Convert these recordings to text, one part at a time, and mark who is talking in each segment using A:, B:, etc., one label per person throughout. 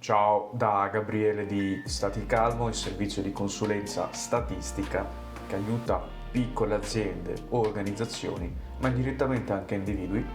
A: Ciao da Gabriele di Staticalmo, il servizio di consulenza statistica che aiuta piccole aziende o organizzazioni, ma indirettamente anche individui,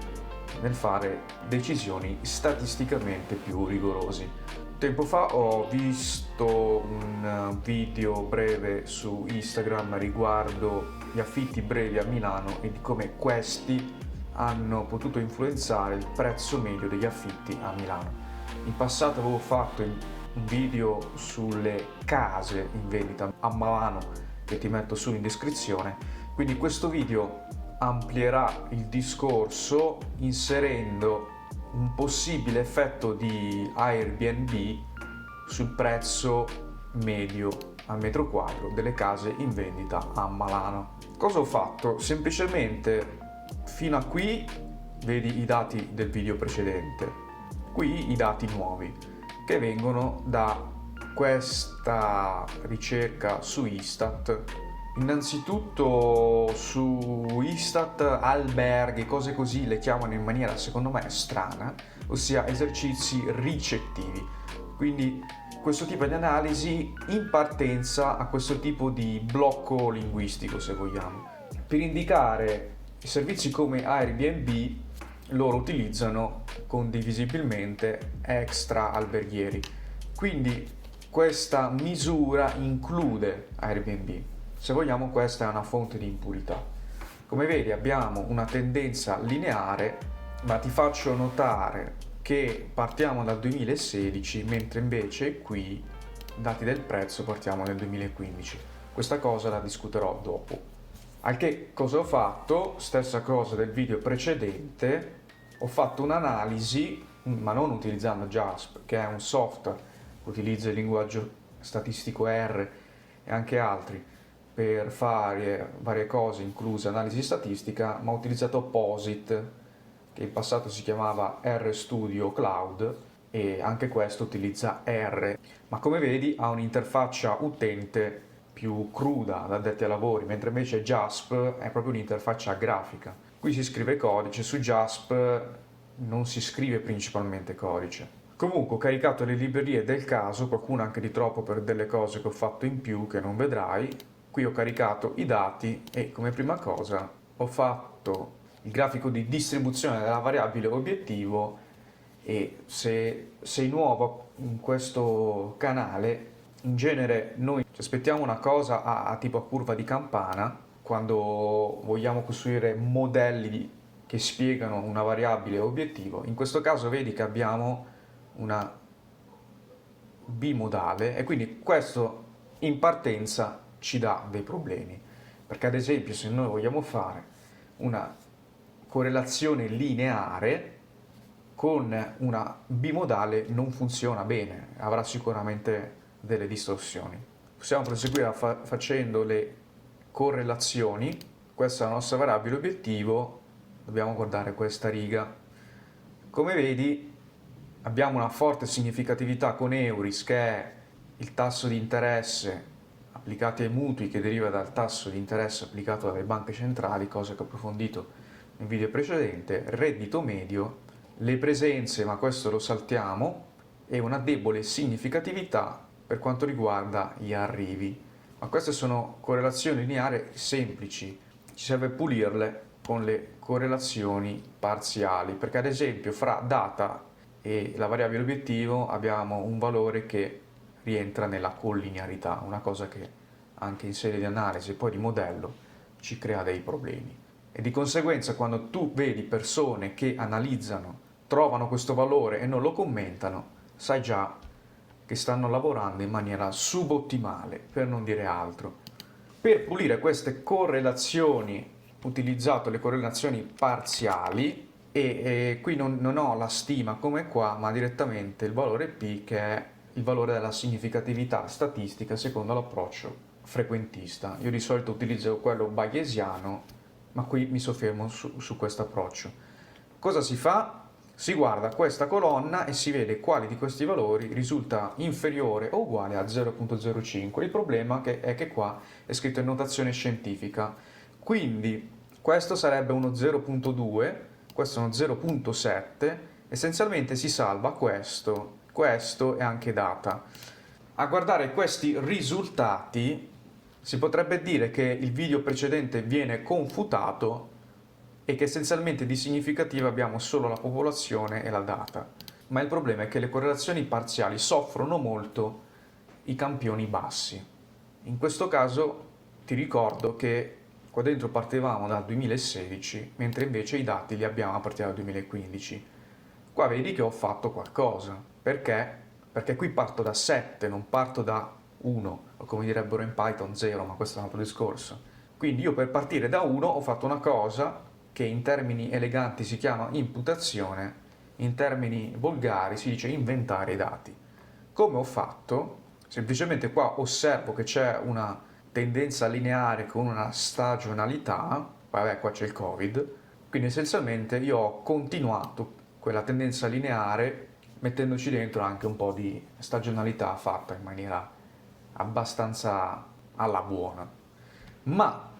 A: nel fare decisioni statisticamente più rigorosi. Tempo fa ho visto un video breve su Instagram riguardo gli affitti brevi a Milano e di come questi hanno potuto influenzare il prezzo medio degli affitti a Milano. In passato avevo fatto un video sulle case in vendita a Milano che ti metto su in descrizione, quindi questo video amplierà il discorso inserendo un possibile effetto di Airbnb sul prezzo medio al metro quadro delle case in vendita a Milano. Cosa ho fatto? Semplicemente fino a qui vedi i dati del video precedente, qui i dati nuovi che vengono da questa ricerca su Istat. Innanzitutto su Istat alberghi, cose così le chiamano in maniera secondo me strana, ossia esercizi ricettivi. Quindi questo tipo di analisi in partenza a questo tipo di blocco linguistico, se vogliamo. Per indicare i servizi come Airbnb loro utilizzano condivisibilmente extra alberghieri. Quindi questa misura include Airbnb. Se vogliamo, questa è una fonte di impurità. Come vedi abbiamo una tendenza lineare, ma ti faccio notare che partiamo dal 2016, mentre invece qui, dati del prezzo, partiamo nel 2015. Questa cosa la discuterò dopo. Al che cosa ho fatto? Stessa cosa del video precedente, ho fatto un'analisi, ma non utilizzando JASP, che è un software che utilizza il linguaggio statistico R e anche altri per fare varie cose, inclusa analisi statistica, ma ho utilizzato POSIT, che in passato si chiamava RStudio Cloud, e anche questo utilizza R, ma come vedi ha un'interfaccia utente più cruda da addetti ai lavori, mentre invece JASP è proprio un'interfaccia grafica. Qui si scrive codice, su JASP non si scrive principalmente codice. Comunque ho caricato le librerie del caso, qualcuno anche di troppo per delle cose che ho fatto in più che non vedrai. Qui ho caricato i dati e come prima cosa ho fatto il grafico di distribuzione della variabile obiettivo, e se sei nuovo in questo canale, in genere noi ci aspettiamo una cosa a tipo a curva di campana quando vogliamo costruire modelli che spiegano una variabile obiettivo. In questo caso vedi che abbiamo una bimodale e quindi questo in partenza ci dà dei problemi, perché ad esempio se noi vogliamo fare una correlazione lineare con una bimodale non funziona bene, avrà sicuramente delle distorsioni. Possiamo proseguire facendo le correlazioni. Questa è la nostra variabile obiettivo, dobbiamo guardare questa riga. Come vedi abbiamo una forte significatività con Euris, che è il tasso di interesse applicato ai mutui che deriva dal tasso di interesse applicato dalle banche centrali, cosa che ho approfondito nel video precedente, reddito medio, le presenze, ma questo lo saltiamo, e una debole significatività per quanto riguarda gli arrivi. Ma queste sono correlazioni lineari semplici, ci serve pulirle con le correlazioni parziali, perché ad esempio fra data e la variabile obiettivo abbiamo un valore che rientra nella collinearità, una cosa che anche in sede di analisi e poi di modello ci crea dei problemi. E di conseguenza quando tu vedi persone che analizzano, trovano questo valore e non lo commentano, sai già che stanno lavorando in maniera subottimale, per non dire altro. Per pulire queste correlazioni ho utilizzato le correlazioni parziali e qui non ho la stima come qua, ma direttamente il valore P, che è il valore della significatività statistica secondo l'approccio frequentista. Io di solito utilizzo quello bayesiano, ma qui mi soffermo su questo approccio. Cosa si fa? Si guarda questa colonna e si vede quale di questi valori risulta inferiore o uguale a 0,05. Il problema è che qua è scritto in notazione scientifica, quindi questo sarebbe uno 0,2, questo è uno 0,7, essenzialmente si salva questo questo è anche data. A guardare questi risultati si potrebbe dire che il video precedente viene confutato e che essenzialmente di significativo abbiamo solo la popolazione e la data. Ma il problema è che le correlazioni parziali soffrono molto i campioni bassi. In questo caso ti ricordo che qua dentro partivamo dal 2016, mentre invece i dati li abbiamo a partire dal 2015. Qua vedi che ho fatto qualcosa. Perché? Perché qui parto da 7, non parto da 1, o come direbbero in Python 0, ma questo è un altro discorso. Quindi io per partire da 1 ho fatto una cosa che in termini eleganti si chiama imputazione, in termini volgari si dice inventare i dati. Come ho fatto? Semplicemente qua osservo che c'è una tendenza lineare con una stagionalità, vabbè qua c'è il Covid, quindi essenzialmente io ho continuato quella tendenza lineare mettendoci dentro anche un po' di stagionalità fatta in maniera abbastanza alla buona. Ma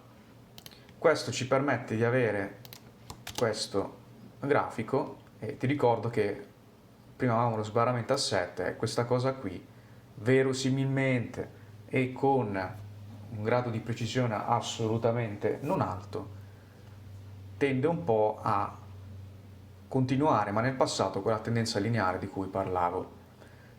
A: questo ci permette di avere questo grafico e ti ricordo che prima avevamo lo sbarramento a 7 e questa cosa qui verosimilmente e con un grado di precisione assolutamente non alto tende un po' a continuare, ma nel passato quella tendenza lineare di cui parlavo.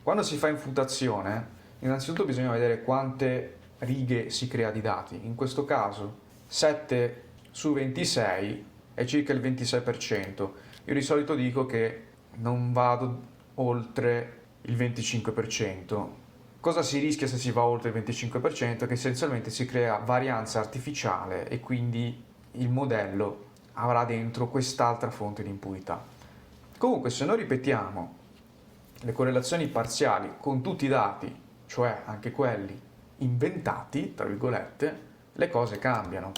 A: Quando si fa infutazione, innanzitutto bisogna vedere quante righe si crea di dati. In questo caso 7 su 26 è circa il 26%. Io di solito dico che non vado oltre il 25%. Cosa si rischia se si va oltre il 25%? Che essenzialmente si crea varianza artificiale e quindi il modello avrà dentro quest'altra fonte di impurità. Comunque se noi ripetiamo le correlazioni parziali con tutti i dati, cioè anche quelli inventati, tra virgolette, le cose cambiano.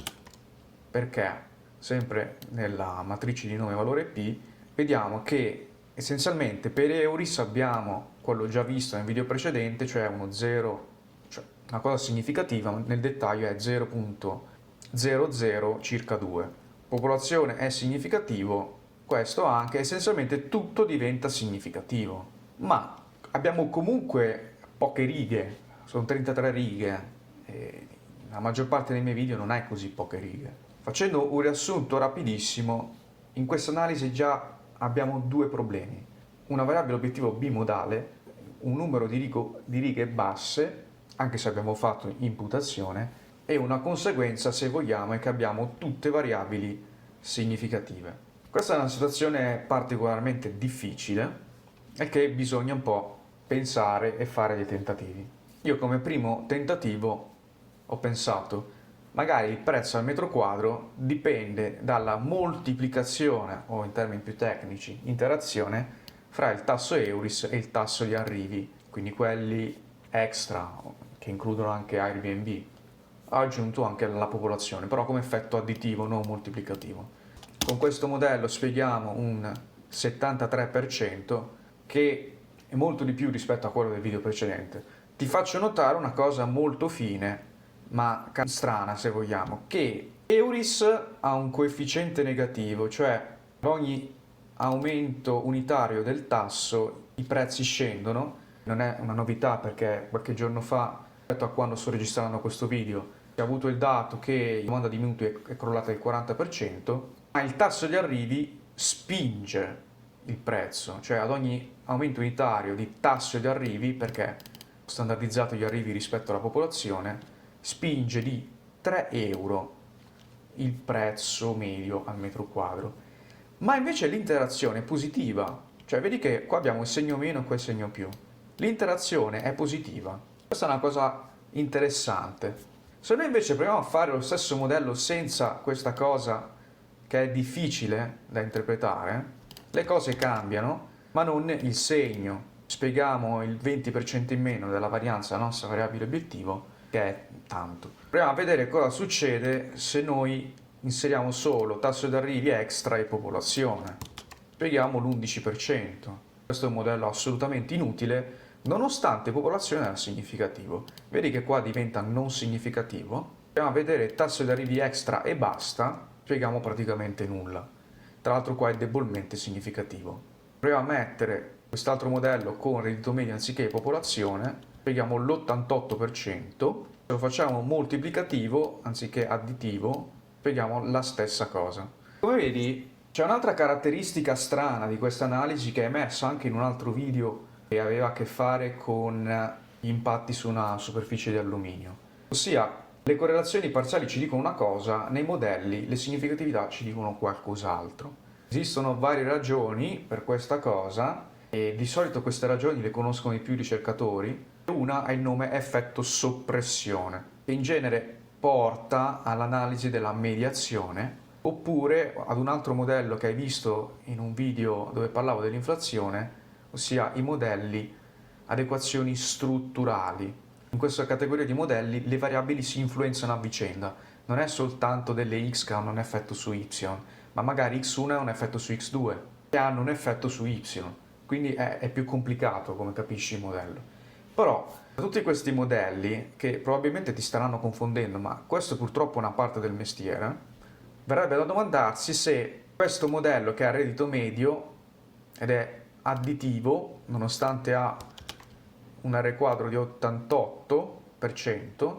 A: Perché? Sempre nella matrice di nome valore P, vediamo che essenzialmente per Euris abbiamo quello già visto nel video precedente, cioè uno 0, cioè una cosa significativa, nel dettaglio è 0.00 circa 2. Popolazione è significativo, questo anche, essenzialmente tutto diventa significativo. Ma abbiamo comunque poche righe, sono 33 righe, e la maggior parte dei miei video non è così poche righe. Facendo un riassunto rapidissimo, in questa analisi già abbiamo due problemi. Una variabile obiettivo bimodale, un numero di righe basse, anche se abbiamo fatto imputazione, e una conseguenza, se vogliamo, è che abbiamo tutte variabili significative. Questa è una situazione particolarmente difficile e che bisogna un po' pensare e fare dei tentativi. Io come primo tentativo ho pensato magari il prezzo al metro quadro dipende dalla moltiplicazione, o in termini più tecnici, interazione, fra il tasso Euris e il tasso di arrivi, quindi quelli extra, che includono anche Airbnb. Ho aggiunto anche la popolazione, però come effetto additivo, non moltiplicativo. Con questo modello spieghiamo un 73% che è molto di più rispetto a quello del video precedente. Ti faccio notare una cosa molto fine, ma strana se vogliamo, che Euris ha un coefficiente negativo, cioè ad ogni aumento unitario del tasso i prezzi scendono. Non è una novità perché qualche giorno fa, rispetto a quando sto registrando questo video, si è avuto il dato che la domanda di mutui è crollata del 40%, ma il tasso di arrivi spinge il prezzo, cioè ad ogni aumento unitario di tasso di arrivi, perché ho standardizzato gli arrivi rispetto alla popolazione, spinge di 3 euro il prezzo medio al metro quadro. Ma invece l'interazione è positiva, cioè vedi che qua abbiamo il segno meno e qua il segno più. L'interazione è positiva. Questa è una cosa interessante. Se noi invece proviamo a fare lo stesso modello senza questa cosa che è difficile da interpretare, le cose cambiano, ma non il segno. Spieghiamo il 20% in meno della varianza della nostra variabile obiettivo, che è tanto. Proviamo a vedere cosa succede se noi inseriamo solo tasso di arrivi extra e popolazione. Spieghiamo l'11%. Questo è un modello assolutamente inutile, nonostante popolazione era significativo. Vedi che qua diventa non significativo. Proviamo a vedere tasso di arrivi extra e basta, spieghiamo praticamente nulla. Tra l'altro qua è debolmente significativo. Proviamo a mettere quest'altro modello con reddito medio anziché popolazione, spieghiamo l'88%, se lo facciamo moltiplicativo anziché additivo, spieghiamo la stessa cosa. Come vedi, c'è un'altra caratteristica strana di questa analisi che è emersa anche in un altro video che aveva a che fare con gli impatti su una superficie di alluminio. Ossia, le correlazioni parziali ci dicono una cosa, nei modelli le significatività ci dicono qualcos'altro. Esistono varie ragioni per questa cosa e di solito queste ragioni le conoscono di più i ricercatori. Una ha il nome effetto soppressione, che in genere porta all'analisi della mediazione, oppure ad un altro modello che hai visto in un video dove parlavo dell'inflazione, ossia i modelli ad equazioni strutturali. In questa categoria di modelli le variabili si influenzano a vicenda, non è soltanto delle x che hanno un effetto su y, ma magari x1 ha un effetto su x2 che hanno un effetto su y, quindi è più complicato come capisci il modello. Però tutti questi modelli, che probabilmente ti staranno confondendo, ma questo purtroppo è una parte del mestiere, verrebbe da domandarsi se questo modello che ha reddito medio ed è additivo, nonostante ha un R quadro di 88%,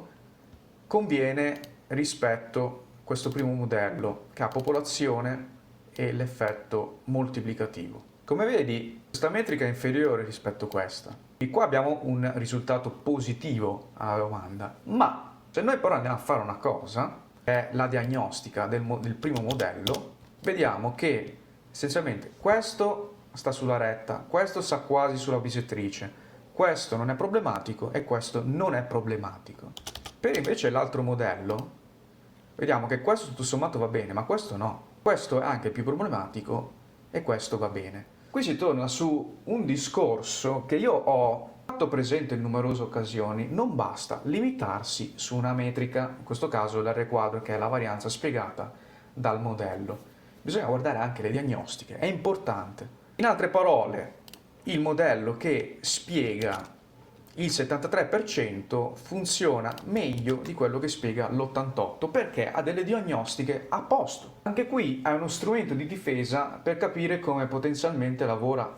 A: conviene rispetto a questo primo modello che ha popolazione e l'effetto moltiplicativo. Come vedi, questa metrica è inferiore rispetto a questa. E qua abbiamo un risultato positivo alla domanda. Ma se noi però andiamo a fare una cosa, che è la diagnostica del primo modello, vediamo che essenzialmente questo sta sulla retta, questo sta quasi sulla bisettrice, questo non è problematico e questo non è problematico. Per invece l'altro modello, vediamo che questo tutto sommato va bene, ma questo no. Questo è anche più problematico e questo va bene. Qui si torna su un discorso che io ho fatto presente in numerose occasioni. Non basta limitarsi su una metrica, in questo caso l'R quadro, che è la varianza spiegata dal modello. Bisogna guardare anche le diagnostiche, è importante. In altre parole, il modello che spiega il 73% funziona meglio di quello che spiega l'88% perché ha delle diagnostiche a posto. Anche qui è uno strumento di difesa per capire come potenzialmente lavora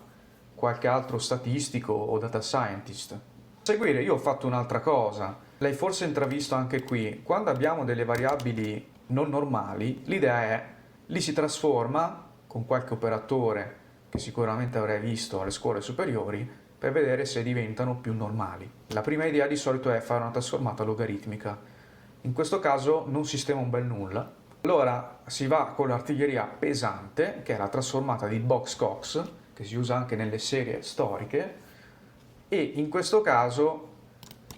A: qualche altro statistico o data scientist. A seguire io ho fatto un'altra cosa, l'hai forse intravisto anche qui, quando abbiamo delle variabili non normali, l'idea è li si trasforma con qualche operatore che sicuramente avrai visto alle scuole superiori per vedere se diventano più normali. La prima idea di solito è fare una trasformata logaritmica. In questo caso non sistema un bel nulla. Allora si va con l'artiglieria pesante, che è la trasformata di Box-Cox, che si usa anche nelle serie storiche, e in questo caso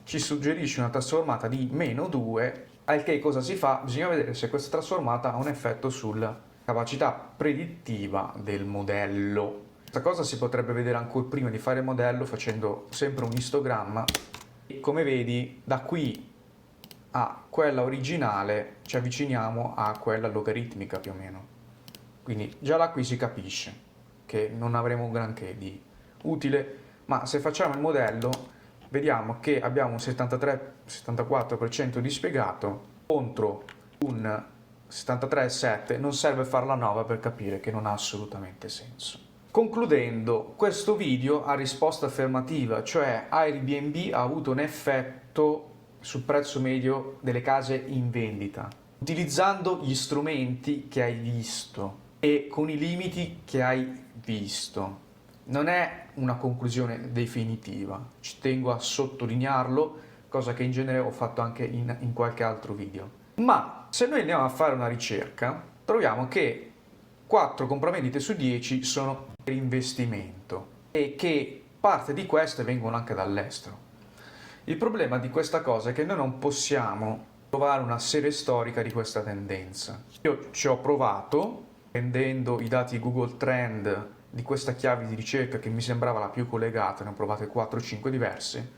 A: ci suggerisce una trasformata di -2, al che cosa si fa? Bisogna vedere se questa trasformata ha un effetto sulla capacità predittiva del modello. Questa cosa si potrebbe vedere ancora prima di fare il modello facendo sempre un istogramma e come vedi da qui a quella originale ci avviciniamo a quella logaritmica più o meno. Quindi già da qui si capisce che non avremo un granché di utile, ma se facciamo il modello vediamo che abbiamo un 73-74% di spiegato contro un 73,7, non serve farla nuova per capire che non ha assolutamente senso. Concludendo, questo video ha risposta affermativa, cioè Airbnb ha avuto un effetto sul prezzo medio delle case in vendita, utilizzando gli strumenti che hai visto e con i limiti che hai visto. Non è una conclusione definitiva, ci tengo a sottolinearlo, cosa che in genere ho fatto anche in qualche altro video. Ma se noi andiamo a fare una ricerca, troviamo che 4 compravendite su 10 sono per investimento e che parte di queste vengono anche dall'estero. Il problema di questa cosa è che noi non possiamo trovare una serie storica di questa tendenza. Io ci ho provato, prendendo i dati Google Trend di questa chiave di ricerca che mi sembrava la più collegata, ne ho provate 4-5 diverse,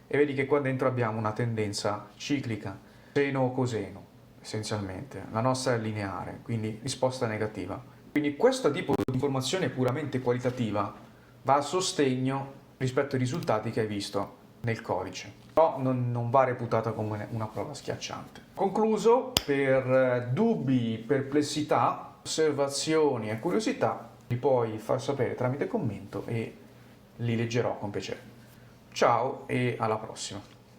A: e vedi che qua dentro abbiamo una tendenza ciclica, seno o coseno, essenzialmente. La nostra è lineare, quindi risposta negativa. Quindi questo tipo di informazione puramente qualitativa va a sostegno rispetto ai risultati che hai visto nel codice, però non va reputata come una prova schiacciante. Concluso, per dubbi, perplessità, osservazioni e curiosità li puoi far sapere tramite commento e li leggerò con piacere. Ciao e alla prossima.